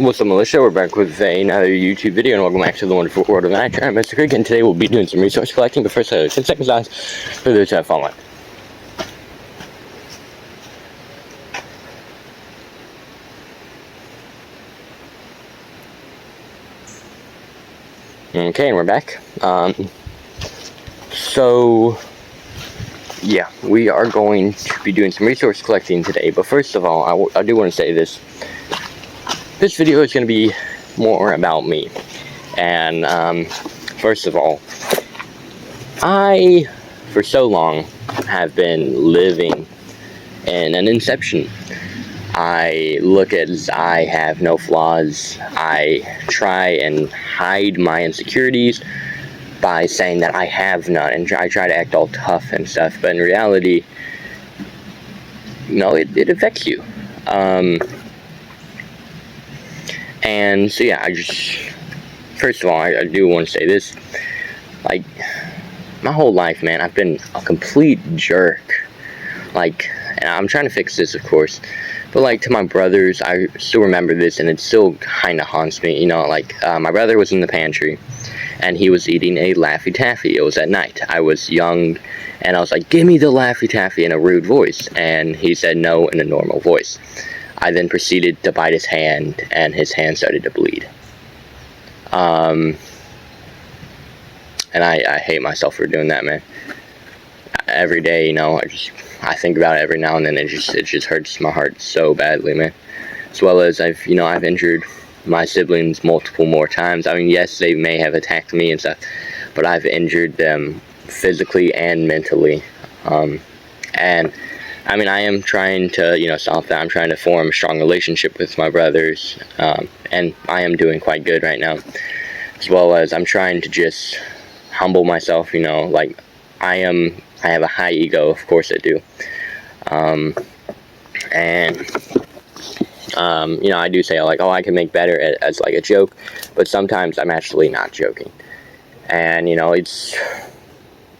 What's up, Militia? We're back with another YouTube video, and welcome back to the wonderful world of Night. I'm Mr.Creekyt, and today we'll be doing some resource collecting, but first, 10 seconds eyes for those who have fallen. Okay, and we're back. Yeah, we are going to be doing some resource collecting today, but first of all, I do want to say this. This video is going to be more about me, and first of all, I, for so long, have been living in an inception. I look at as I have no flaws. I try and hide my insecurities by saying that I have none, and I try to act all tough and stuff, but in reality, no, it affects you. And so yeah, first of all, I do want to say this, like, my whole life, man, I've been a complete jerk, like, and I'm trying to fix this, of course, but, like, to my brothers, I still remember this, and it still kind of haunts me, you know, like, my brother was in the pantry, and he was eating a Laffy Taffy. It was at night. I was young, and I was like, give me the Laffy Taffy, in a rude voice, and he said no in a normal voice. I then proceeded to bite his hand, and his hand started to bleed. And I hate myself for doing that, man. Every day, you know, I think about it every now and then. It just hurts my heart so badly, man. As well as I've injured my siblings multiple more times. I mean, yes, they may have attacked me and stuff, but I've injured them physically and mentally. And I mean, I am trying to, stop that. I'm trying to form a strong relationship with my brothers, and I am doing quite good right now. As well as I'm trying to just humble myself, like, I have a high ego, of course I do. I do say, like, oh, I can make better as like a joke, but sometimes I'm actually not joking. And,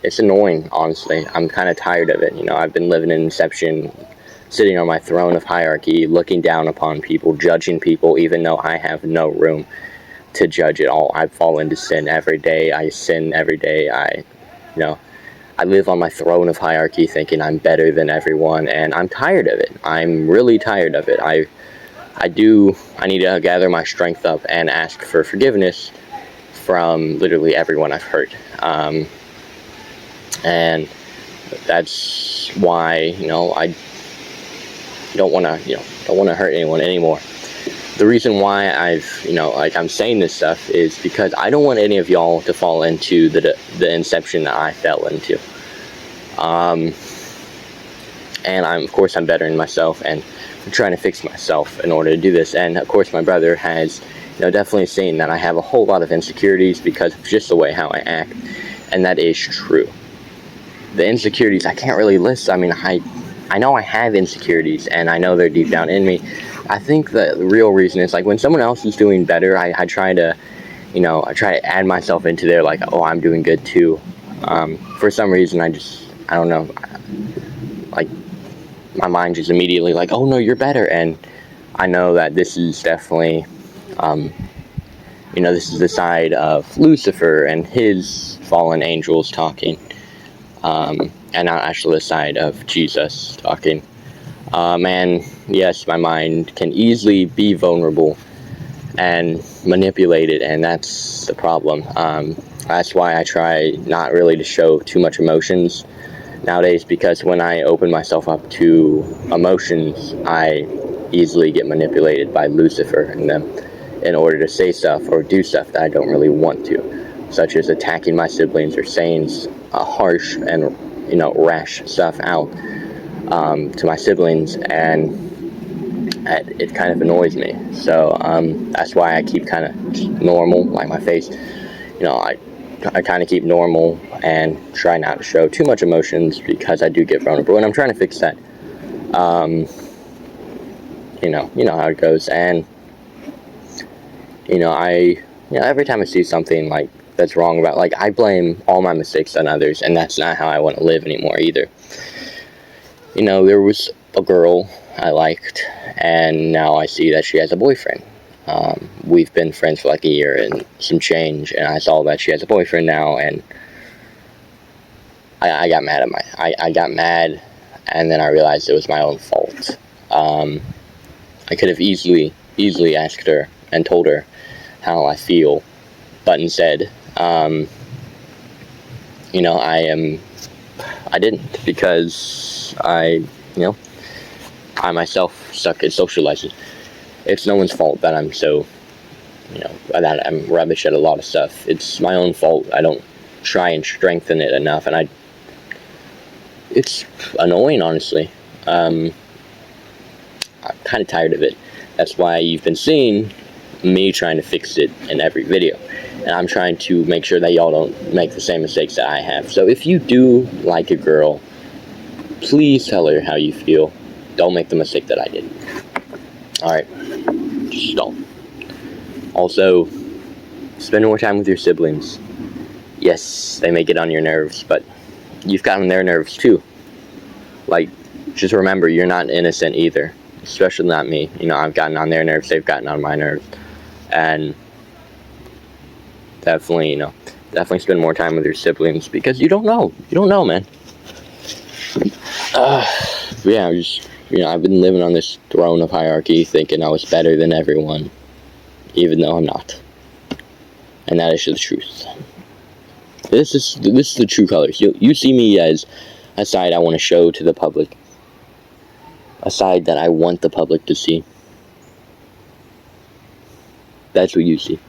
it's annoying, honestly. I'm kind of tired of it. I've been living in Inception, sitting on my throne of hierarchy, looking down upon people, judging people, even though I have no room to judge at all. I fall into sin every day. I sin every day. I live on my throne of hierarchy thinking I'm better than everyone, and I'm tired of it. I'm really tired of it. I need to gather my strength up and ask for forgiveness from literally everyone I've hurt. And that's why, I don't want to hurt anyone anymore. The reason why I'm saying this stuff is because I don't want any of y'all to fall into the inception that I fell into. And of course, I'm bettering myself, and I'm trying to fix myself in order to do this. And of course, my brother has, definitely seen that I have a whole lot of insecurities because of just the way how I act, and that is true. The insecurities, I can't really list. I mean, I know I have insecurities, and I know they're deep down in me. I think the real reason is, like, when someone else is doing better, I try to, I try to add myself into their, like, oh, I'm doing good too. For some reason, I don't know, like, my mind just immediately like, oh no, you're better. And I know that this is definitely, this is the side of Lucifer and his fallen angels talking. And not actually the side of Jesus talking. And yes, my mind can easily be vulnerable and manipulated, and that's the problem. That's why I try not really to show too much emotions nowadays, because when I open myself up to emotions, I easily get manipulated by Lucifer and them in order to say stuff or do stuff that I don't really want to, such as attacking my siblings or saying harsh and rash stuff out to my siblings, and it kind of annoys me. So that's why I keep kind of normal, like my face. I kind of keep normal and try not to show too much emotions because I do get vulnerable, and I'm trying to fix that. You know how it goes, and every time I see something like that's wrong about, like, I blame all my mistakes on others, and that's not how I want to live anymore either. There was a girl I liked, and now I see that she has a boyfriend. We've been friends for like a year and some change, and I saw that she has a boyfriend now, and I got mad at I got mad, and then I realized it was my own fault. I could have easily asked her and told her how I feel, but instead, I didn't, because I myself suck at socializing. It's no one's fault that I'm so, that I'm rubbish at a lot of stuff. It's my own fault. I don't try and strengthen it enough, and it's annoying, honestly. I'm kind of tired of it. That's why you've been seeing me trying to fix it in every video, and I'm trying to make sure that y'all don't make the same mistakes that I have. So if you do like a girl, please tell her how you feel. Don't make the mistake that I did. Alright, just don't. Also, spend more time with your siblings. Yes, they may get on your nerves, but you've gotten their nerves too. Like, just remember, you're not innocent either. Especially not me. I've gotten on their nerves, they've gotten on my nerves. And definitely spend more time with your siblings, because you don't know. You don't know, man. Yeah, I've been living on this throne of hierarchy, thinking I was better than everyone, even though I'm not. And that is the truth. This is the true colors. You see me as a side I want to show to the public. A side that I want the public to see. That's what you see.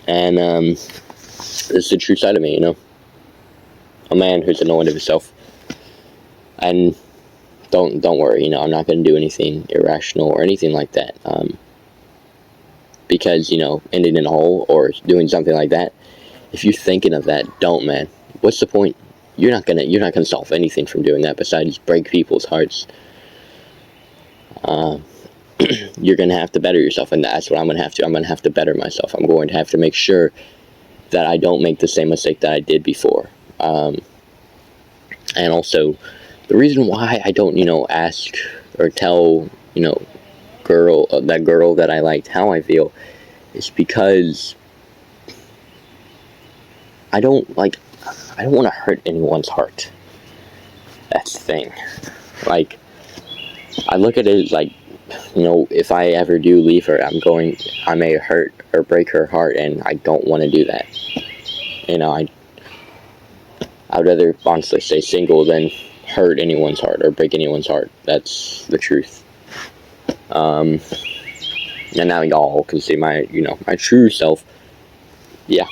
And this is the true side of me, a man who's annoyed of himself. And don't worry, I'm not going to do anything irrational or anything like that. Because ending in a hole or doing something like that, if you're thinking of that, don't, man. What's the point? You're not gonna solve anything from doing that besides break people's hearts. You're gonna have to better yourself, and that's what I'm gonna have to. I'm gonna have to better myself. I'm going to have to make sure that I don't make the same mistake that I did before. And also, the reason why I don't, ask or tell, that girl that I liked how I feel, is because I don't want to hurt anyone's heart. That's the thing. Like, I look at it as like, if I ever do leave her, I may hurt or break her heart, and I don't want to do that. I'd rather honestly stay single than hurt anyone's heart or break anyone's heart. That's the truth. And now y'all can see my true self. Yeah.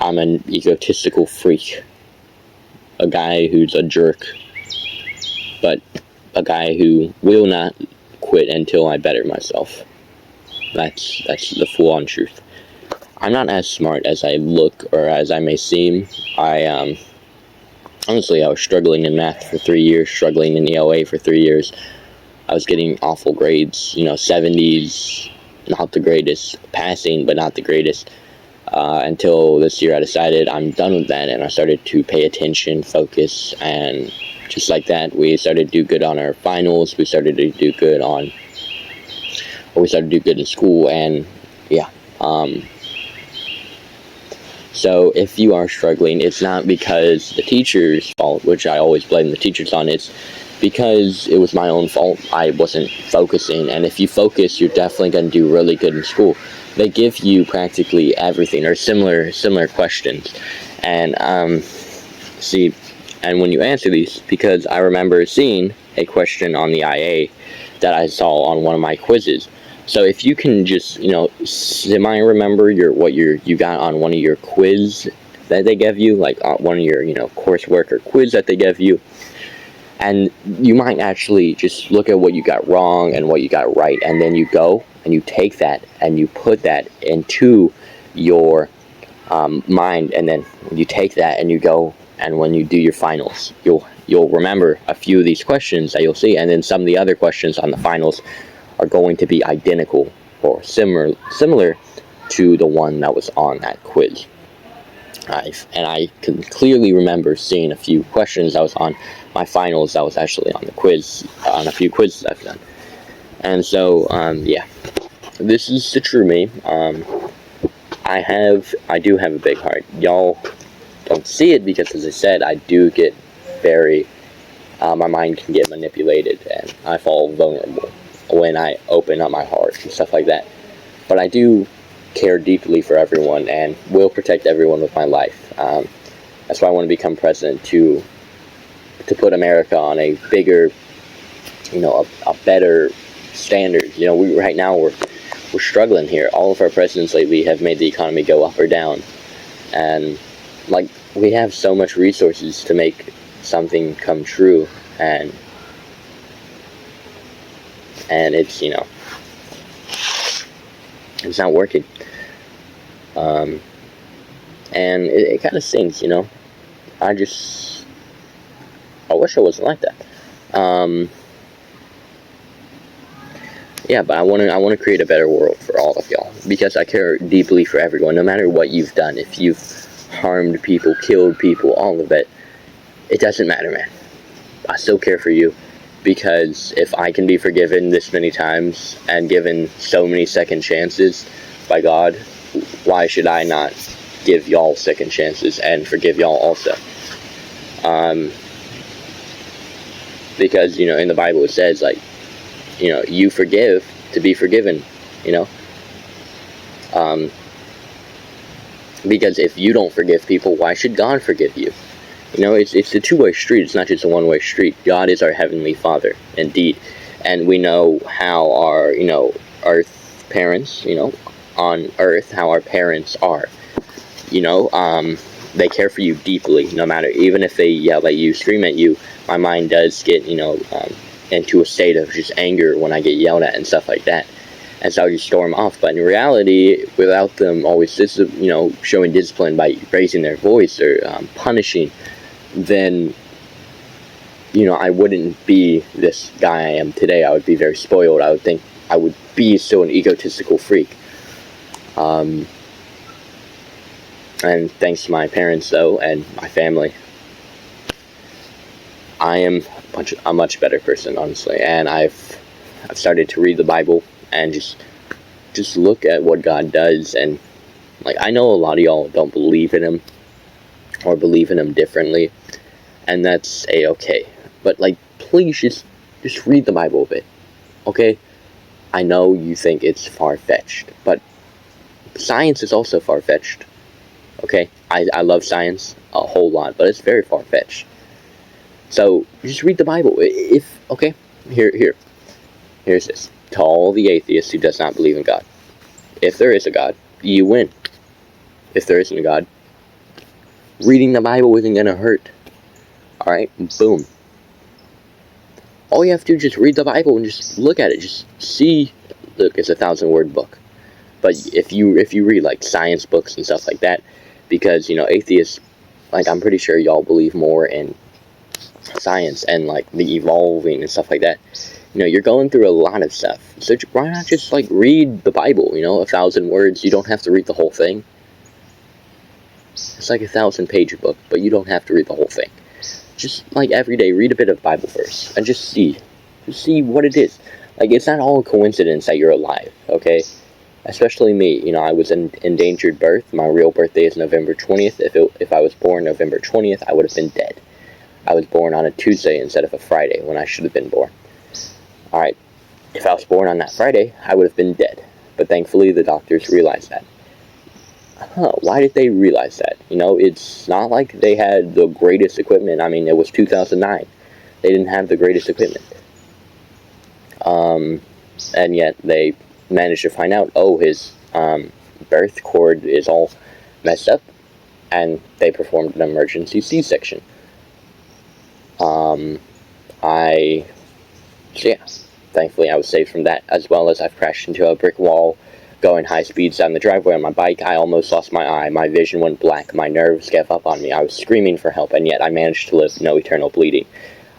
I'm an egotistical freak. A guy who's a jerk. But a guy who will not quit until I better myself. That's the full-on truth. I'm not as smart as I look or as I may seem. Honestly, I was struggling in math for 3 years, struggling in ELA for 3 years. I was getting awful grades, 70s, not the greatest, passing, but not the greatest. Until this year I decided I'm done with that, and I started to pay attention, focus, and just like that, we started to do good on our finals, we started to do good in school, and yeah. So if you are struggling, it's not because the teacher's fault, which I always blame the teachers on. It's because it was my own fault. I wasn't focusing, and if you focus, you're definitely going to do really good in school. They give you practically everything, or similar questions, and and when you answer these, because I remember seeing a question on the IA that I saw on one of my quizzes. So if you can just, semi-remember what you got on one of your quiz that they gave you, like one of your, coursework or quiz that they gave you, and you might actually just look at what you got wrong and what you got right, and then you go and you take that and you put that into your mind, and then you take that and you go, and when you do your finals, you'll remember a few of these questions that you'll see, and then some of the other questions on the finals are going to be identical or similar to the one that was on that quiz. I can clearly remember seeing a few questions that was on my finals that was actually on the quiz, on a few quizzes I've done. And so, yeah, this is the true me. I do have a big heart. Y'all don't see it because, as I said, I do get very, my mind can get manipulated, and I fall vulnerable when I open up my heart and stuff like that. But I do care deeply for everyone and will protect everyone with my life. That's why I want to become president, to put America on a bigger, a better standard. Right now we're struggling here. All of our presidents lately have made the economy go up or down, and we have so much resources to make something come true, and it's it's not working. And it kind of stinks, I wish I wasn't like that. Yeah, but I want to create a better world for all of y'all, because I care deeply for everyone, no matter what you've done. If you've harmed people, killed people, all of it, it doesn't matter, man. I still care for you, because if I can be forgiven this many times and given so many second chances by God, why should I not give y'all second chances and forgive y'all also? Because, in the Bible it says, you forgive to be forgiven, because if you don't forgive people, why should God forgive you? It's a two-way street. It's not just a one-way street. God is our Heavenly Father, indeed. And we know how our, earth parents, on earth, how our parents are. They care for you deeply, no matter, even if they yell at you, scream at you. My mind does get, into a state of just anger when I get yelled at and stuff like that. And so I just storm off. But in reality, without them always, showing discipline by raising their voice or punishing, then, I wouldn't be this guy I am today. I would be very spoiled. I would think I would be still an egotistical freak. And thanks to my parents, though, and my family, I am a much better person, honestly. And I've started to read the Bible and just look at what God does. And I know a lot of y'all don't believe in Him or believe in Him differently, and that's a-okay. But please just read the Bible a bit, okay? I know you think it's far-fetched, but science is also far-fetched. Okay, I love science a whole lot, but it's very far-fetched. So just read the Bible. Here's this. To all the atheists who does not believe in God, if there is a God, you win. If there isn't a God, reading the Bible isn't gonna hurt. All right, boom. All you have to do is just read the Bible and just look at it. Just see. Look, it's a 1,000-word book. But if you read science books and stuff like that, because atheists, I'm pretty sure y'all believe more in science and the evolving and stuff like that. You're going through a lot of stuff. So why not just read the Bible? 1,000 words. You don't have to read the whole thing. It's a 1,000-page book, but you don't have to read the whole thing. Just every day, read a bit of Bible verse and just see what it is. It's not all a coincidence that you're alive, okay? Especially me, I was in endangered birth. My real birthday is November 20th. If I was born November 20th, I would have been dead. I was born on a Tuesday instead of a Friday when I should have been born. Alright, if I was born on that Friday, I would have been dead. But thankfully, the doctors realized that. Why did they realize that? It's not like they had the greatest equipment. I mean, it was 2009. They didn't have the greatest equipment. And yet they managed to find out, his birth cord is all messed up, and they performed an emergency C-section. Thankfully I was saved from that, as well as I've crashed into a brick wall going high speeds down the driveway on my bike. I almost lost my eye, my vision went black, my nerves gave up on me, I was screaming for help, and yet I managed to live, no eternal bleeding.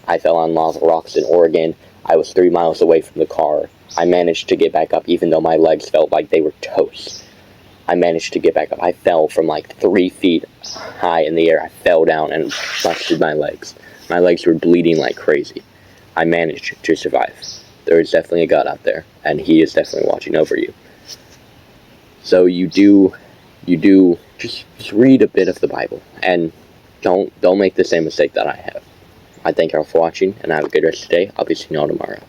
I fell on lava rocks in Oregon. I was 3 miles away from the car. I managed to get back up even though my legs felt like they were toast. I managed to get back up. I fell from like 3 feet high in the air. I fell down and busted my legs. My legs were bleeding like crazy. I managed to survive. There is definitely a God out there, and He is definitely watching over you. So you do just read a bit of the Bible, and don't make the same mistake that I have. I thank you all for watching, and have a good rest of the day. I'll be seeing you all tomorrow.